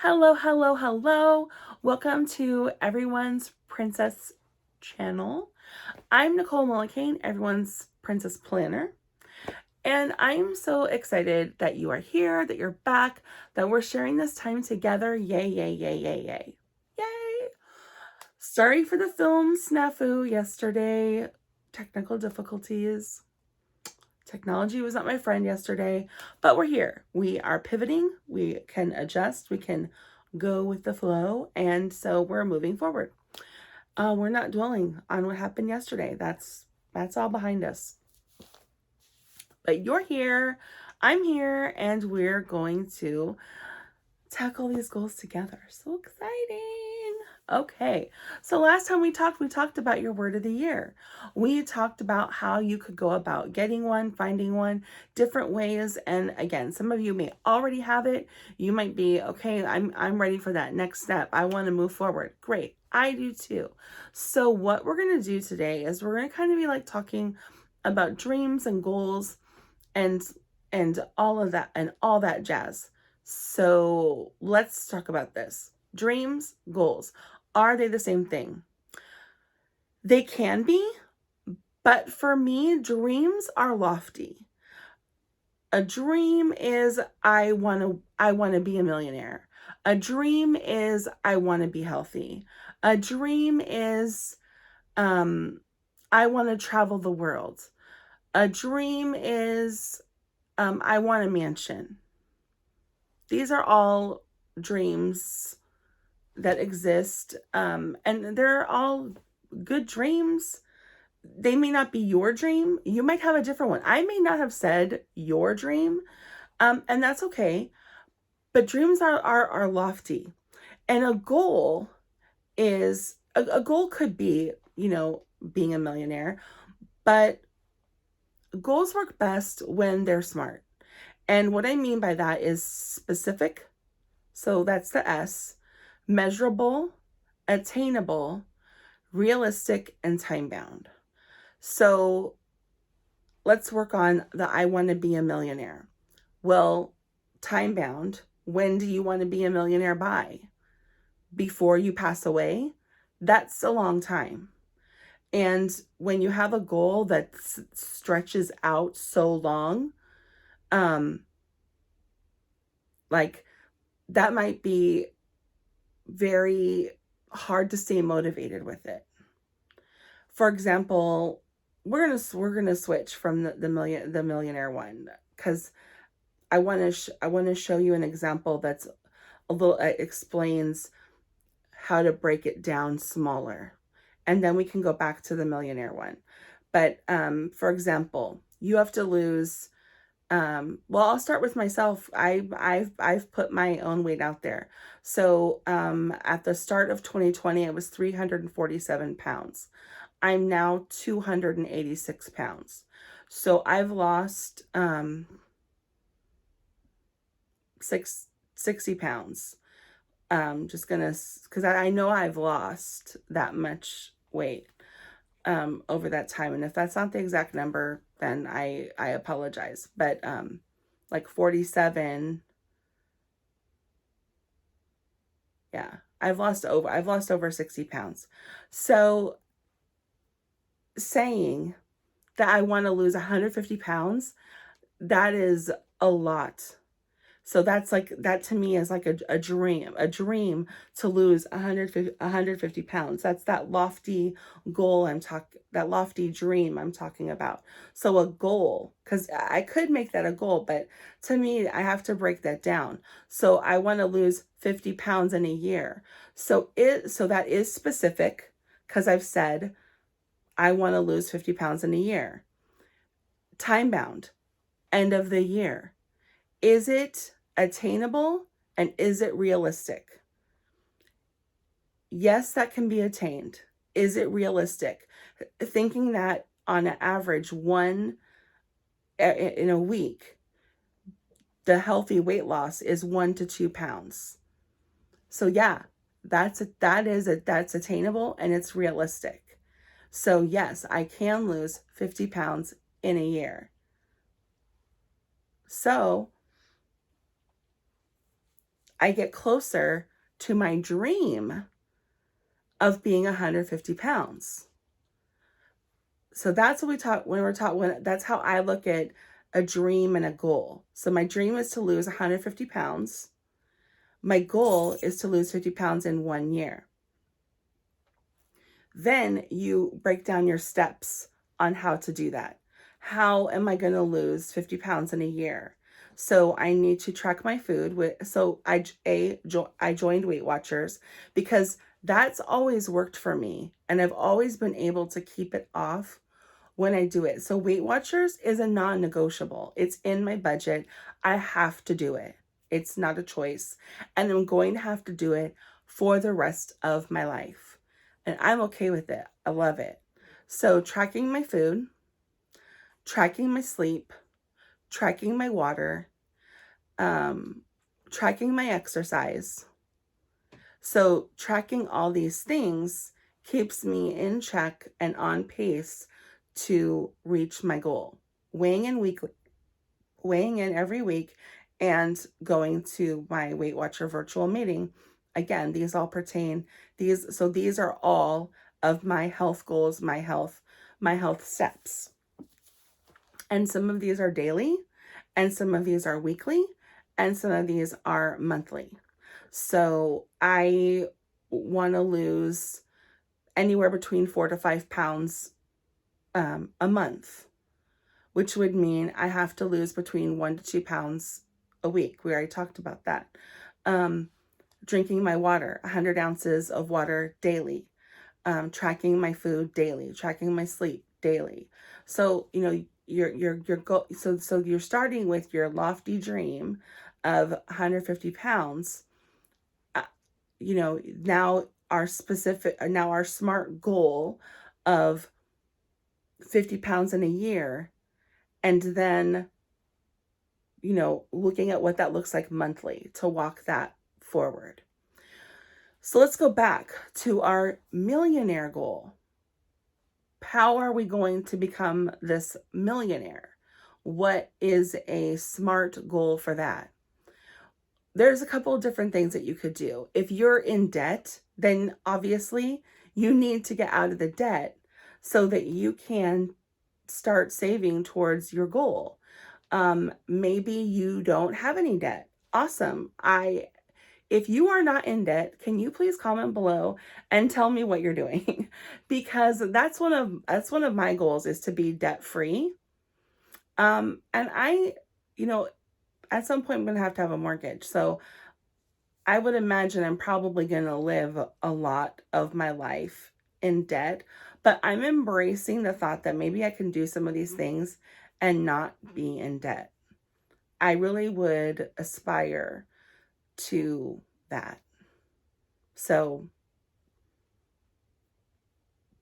Hello, hello, hello. Welcome to Everyone's Princess channel. I'm Nicole Mullicane, Everyone's Princess Planner. And I'm so excited that you are here, that you're back, that we're sharing this time together. Yay, yay, yay, yay, yay. Yay. Sorry for the film snafu yesterday. Technical difficulties. Technology was not my friend yesterday, but we're here. We are pivoting. We can adjust. We can go with the flow. And so we're moving forward. We're not dwelling on what happened yesterday. That's all behind us. But you're here. I'm here. And we're going to tackle these goals together. So exciting. Okay, so last time we talked about your word of the year. We talked about how you could go about getting one, finding one, different ways. And again, some of you may already have it. You might be, okay, I'm ready for that next step. I want to move forward. Great. I do too. So what we're going to do today is we're going to kind of be like talking about dreams and goals and all of that and all that jazz. So let's talk about this. Dreams, goals. Are they the same thing? They can be, but for me, dreams are lofty. A dream is I want to be a millionaire. A dream is I want to be healthy. A dream is I want to travel the world. A dream is I want a mansion. These are all dreams that exist, and they're all good dreams. They may not be your dream. You might have a different one. I may not have said your dream, and that's okay. But dreams are lofty, and a goal is a goal could be, being a millionaire, but goals work best when they're smart. And what I mean by that is specific. So that's the S. Measurable, attainable, realistic, and time-bound. So let's work on the I want to be a millionaire. Well, time-bound, when do you want to be a millionaire by? Before you pass away? That's a long time. And when you have a goal that stretches out so long, like that might be very hard to stay motivated with it. For example, we're gonna switch from the millionaire one, because I want to show you an example that's a little explains how to break it down smaller, and then we can go back to the millionaire one. But for example, you have to lose. Well, I'll start with myself. I've put my own weight out there. So at the start of 2020, I was 347 pounds. I'm now 286 pounds. So I've lost 60 pounds. Just gonna, because I know I've lost that much weight over that time. And if that's not the exact number, then I apologize. But like 47, yeah, I've lost over 60 pounds. So saying that I want to lose 150 pounds, that is a lot. So that's like, that to me is like a dream to lose 150 pounds. That's that lofty goal that lofty dream I'm talking about. So a goal, because I could make that a goal, but to me, I have to break that down. So I want to lose 50 pounds in a year. So that is specific, because I've said I want to lose 50 pounds in a year. Time bound, end of the year. Is it attainable and is it realistic? Yes, that can be attained. Is it realistic? Thinking that on an average in a week, the healthy weight loss is 1 to 2 pounds. So yeah, that's attainable and it's realistic. So yes, I can lose 50 pounds in a year. So I get closer to my dream of being 150 pounds. So that's what we talk when that's how I look at a dream and a goal. So my dream is to lose 150 pounds. My goal is to lose 50 pounds in 1 year. Then you break down your steps on how to do that. How am I going to lose 50 pounds in a year? So I need to track my food I joined Weight Watchers because that's always worked for me, and I've always been able to keep it off when I do it. So Weight Watchers is a non-negotiable. It's in my budget. I have to do it. It's not a choice. And I'm going to have to do it for the rest of my life. And I'm okay with it. I love it. So tracking my food, tracking my sleep, tracking my water, tracking my exercise. So tracking all these things keeps me in check and on pace to reach my goal. Weighing in every week, and going to my Weight Watcher virtual meeting. Again, these all pertain, these are all of my health goals, my health steps. And some of these are daily, and some of these are weekly, and some of these are monthly. So I want to lose anywhere between 4 to 5 pounds a month, which would mean I have to lose between 1 to 2 pounds a week. We already talked about that. Drinking my water, 100 ounces of water daily. Tracking my food daily, tracking my sleep daily. So, your goal. So you're starting with your lofty dream of 150 pounds. Now our smart goal of 50 pounds in a year, and then, looking at what that looks like monthly to walk that forward. So let's go back to our millionaire goal. How are we going to become this millionaire? What is a smart goal for that? There's a couple of different things that you could do. If you're in debt, then obviously you need to get out of the debt so that you can start saving towards your goal. Maybe you don't have any debt. Awesome. If you are not in debt, can you please comment below and tell me what you're doing? Because that's one of my goals, is to be debt free. And I, at some point I'm going to have a mortgage. So I would imagine I'm probably going to live a lot of my life in debt, but I'm embracing the thought that maybe I can do some of these things and not be in debt. I really would aspire to that. So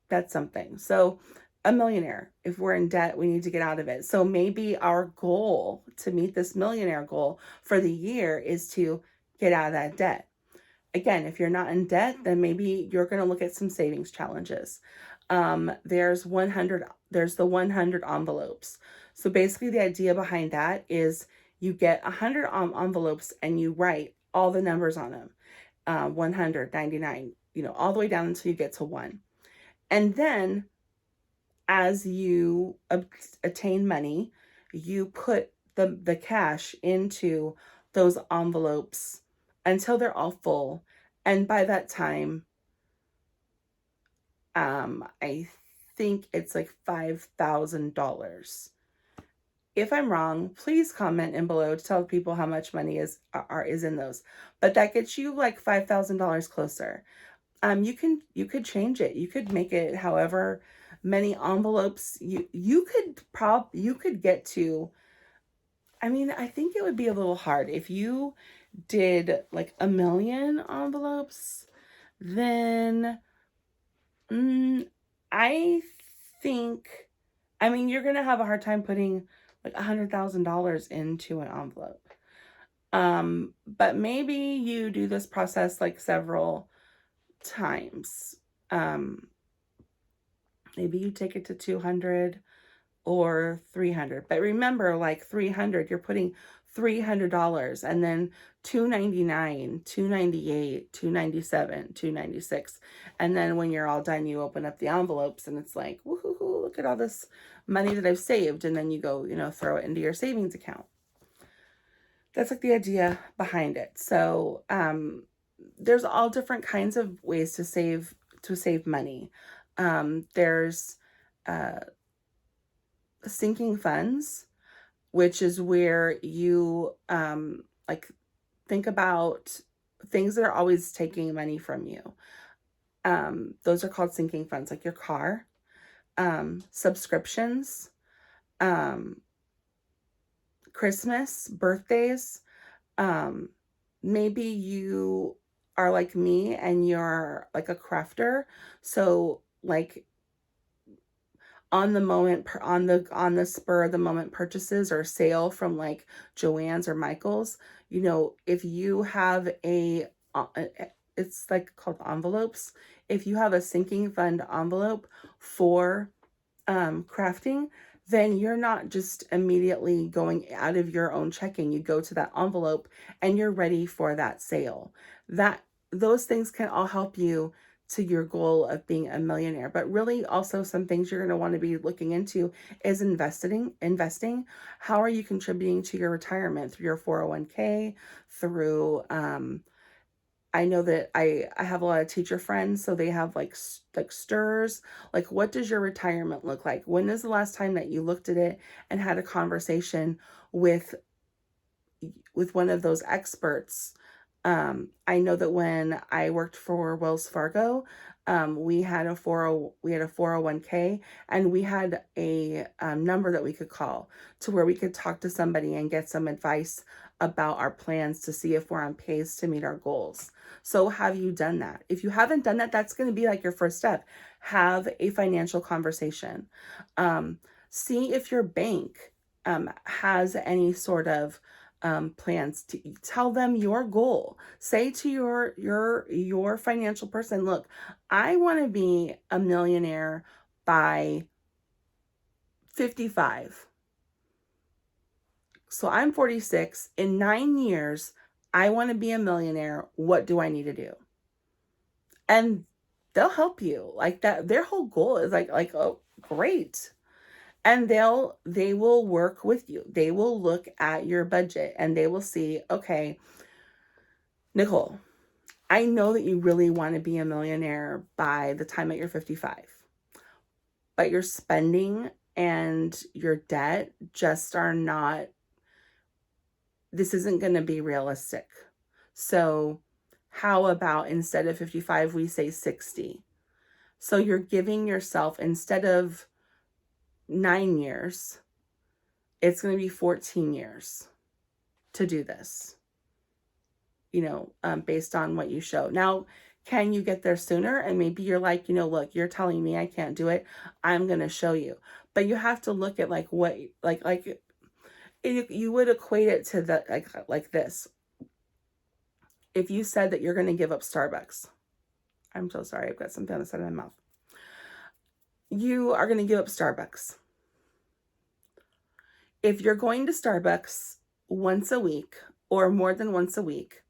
that's something. So a millionaire, if we're in debt, we need to get out of it. So maybe our goal to meet this millionaire goal for the year is to get out of that debt. Again, if you're not in debt, then maybe you're going to look at some savings challenges. There's the 100 envelopes. So basically the idea behind that is you get 100 envelopes and you write all the numbers on them. 100, 99, all the way down until you get to 1. And then as you attain money, you put the cash into those envelopes until they're all full. And by that time, I think it's like $5,000. If I'm wrong, please comment in below to tell people how much money is in those. But that gets you like $5,000 closer. You could change it. You could make it however many envelopes you could get to. I mean, I think it would be a little hard if you did like 1 million envelopes. Then I think, you're gonna have a hard time putting like $100,000 into an envelope. But maybe you do this process like several times. Maybe you take it to 200 or 300. But remember, like 300, you're putting $300, and then $299, $298, $297, $296. And then when you're all done, you open up the envelopes and it's like, woohoo, look at all this money that I've saved. And then you go, throw it into your savings account. That's like the idea behind it. So there's all different kinds of ways to save money. There's sinking funds, which is where you like think about things that are always taking money from you. Those are called sinking funds, like your car, subscriptions, Christmas, birthdays. Maybe you are like me and you're like a crafter. So like on the moment, on the spur of the moment purchases or sale from like Joann's or Michael's, if you have it's like called envelopes. If you have a sinking fund envelope for crafting, then you're not just immediately going out of your own checking. You go to that envelope and you're ready for that sale. Those things can all help you to your goal of being a millionaire. But really also some things you're going to want to be looking into is investing. How are you contributing to your retirement through your 401k, through I know that I have a lot of teacher friends, so they have like STRs. Like, what does your retirement look like? When is the last time that you looked at it and had a conversation with one of those experts? I know that when I worked for Wells Fargo, we had a 401k, and we had a number that we could call to where we could talk to somebody and get some advice about our plans to see if we're on pace to meet our goals. So have you done that? If you haven't done that, that's going to be like your first step. Have a financial conversation. See if your bank has any sort of plans. To tell them your goal. Say to your financial person, look, I want to be a millionaire by 55. So I'm 46. In 9 years, I want to be a millionaire. What do I need to do? And they'll help you like that. Their whole goal is like, oh, great. And they will work with you. They will look at your budget and they will see, okay, Nicole, I know that you really want to be a millionaire by the time that you're 55, but your spending and your debt just are not, this isn't going to be realistic. So how about instead of 55, we say 60? So you're giving yourself, instead of 9 years, it's going to be 14 years to do this, based on what you show. Now, can you get there sooner? And maybe you're like, look, you're telling me I can't do it. I'm going to show you. But you have to look at like what, you would equate it to the, like this. If you said that you're going to give up Starbucks, I'm so sorry, I've got something on the side of my mouth. You are going to give up Starbucks. If you're going to Starbucks once a week or more than once a week,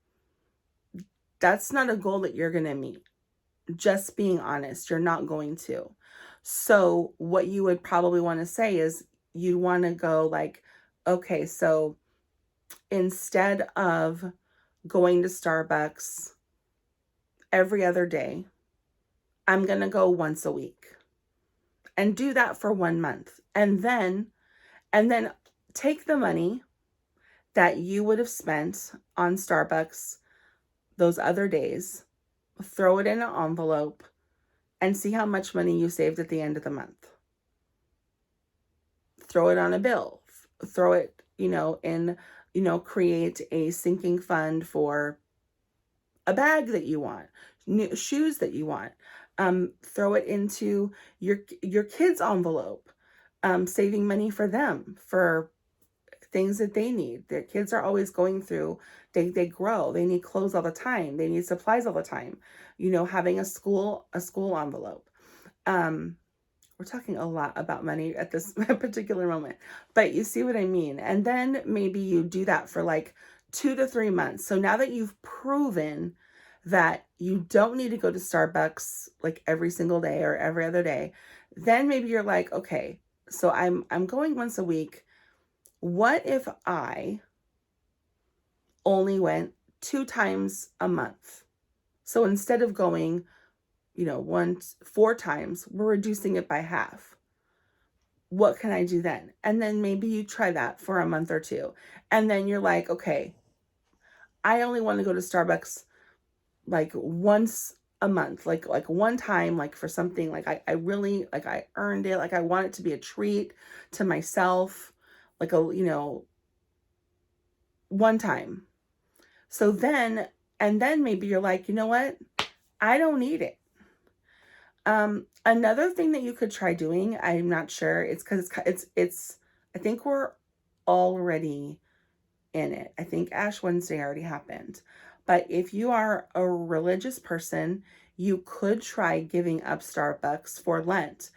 that's not a goal that you're going to meet. Just being honest, you're not going to. So what you would probably want to say is you want to go like, okay, so instead of going to Starbucks every other day, I'm going to go once a week, and do that for 1 month. And then take the money that you would have spent on Starbucks those other days, throw it in an envelope, and see how much money you saved at the end of the month. Throw it on a bill. Throw it, create a sinking fund for a bag that you want, new shoes that you want. Throw it into your kids' envelope, saving money for them, for things that they need. Their kids are always going through, they grow, they need clothes all the time, they need supplies all the time. Having a school envelope. we're talking a lot about money at this particular moment, but you see what I mean. And then maybe you do that for like 2 to 3 months. So now that you've proven that you don't need to go to Starbucks like every single day or every other day, then maybe you're like, okay, so I'm going once a week. What if I only went 2 times a month? So instead of going, 4 times, we're reducing it by half. What can I do then? And then maybe you try that for a month or two. And then you're like, okay, I only want to go to Starbucks like once a month, like one time, like for something, like I really, like I earned it. Like I want it to be a treat to myself, like one time. So then, and then maybe you're like, you know what? I don't need it. Another thing that you could try doing, I'm not sure, it's because it's, I think we're already in it. I think Ash Wednesday already happened. But if you are a religious person, you could try giving up Starbucks for Lent.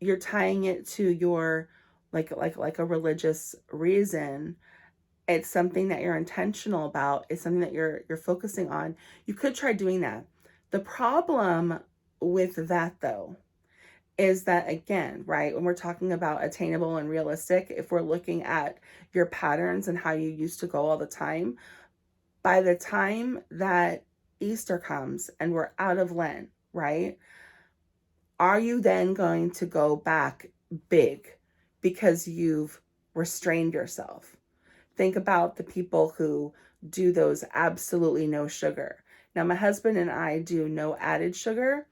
You're tying it to your, like a religious reason. It's something that you're intentional about. It's something that you're focusing on. You could try doing that. The problem with that, though, is that, again, right, when we're talking about attainable and realistic, if we're looking at your patterns and how you used to go all the time, by the time that Easter comes and we're out of Lent, right, are you then going to go back big because you've restrained yourself? Think about the people who do those absolutely no sugar. Now, my husband and I do no added sugar,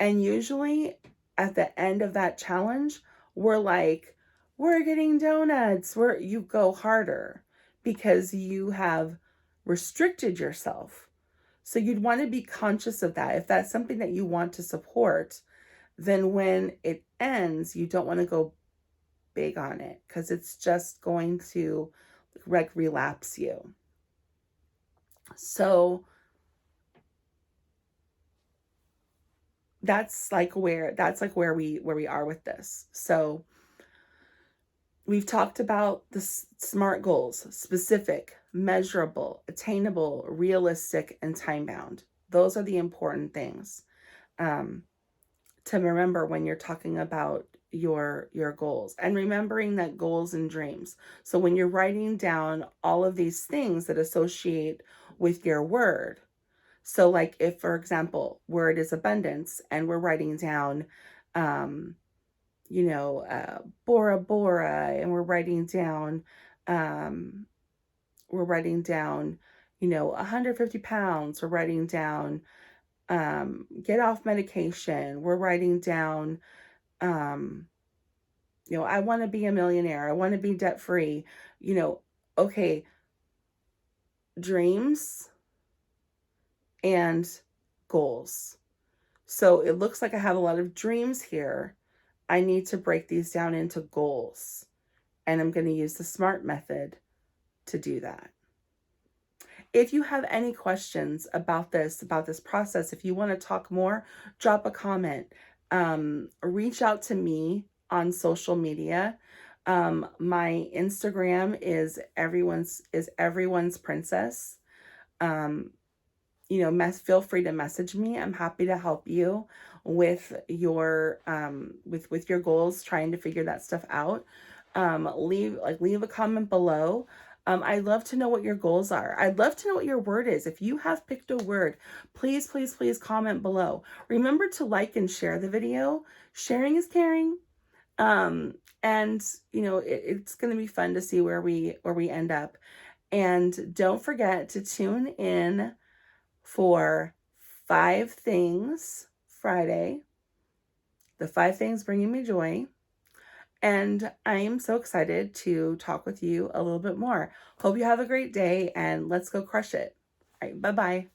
and usually at the end of that challenge, we're like, we're getting donuts. You go harder because you have restricted yourself. So you'd want to be conscious of that. If that's something that you want to support, then when it ends, you don't want to go big on it because it's just going to like relapse you. So that's where we are with this. So we've talked about the SMART goals: specific, measurable, attainable, realistic, and time-bound. Those are the important things to remember when you're talking about your goals, and remembering that goals and dreams. So when you're writing down all of these things that associate with your word, so like if, for example, word is abundance, and we're writing down, Bora Bora, and we're writing down, 150 pounds. We're writing down, get off medication. We're writing down, I want to be a millionaire. I want to be debt free. Okay, dreams and goals. So it looks like I have a lot of dreams here. I need to break these down into goals, and I'm going to use the SMART method to do that. If you have any questions about this process, if you want to talk more, drop a comment. Reach out to me on social media. My Instagram is everyone's princess. Feel free to message me. I'm happy to help you with your with your goals, trying to figure that stuff out. Leave a comment below. I'd love to know what your goals are. I'd love to know what your word is. If you have picked a word, please, please, please comment below. Remember to like and share the video. Sharing is caring. It's going to be fun to see where we end up. And don't forget to tune in for 5 Things Friday, the 5 things bringing me joy. And I am so excited to talk with you a little bit more. Hope you have a great day, and let's go crush it. All right, bye-bye.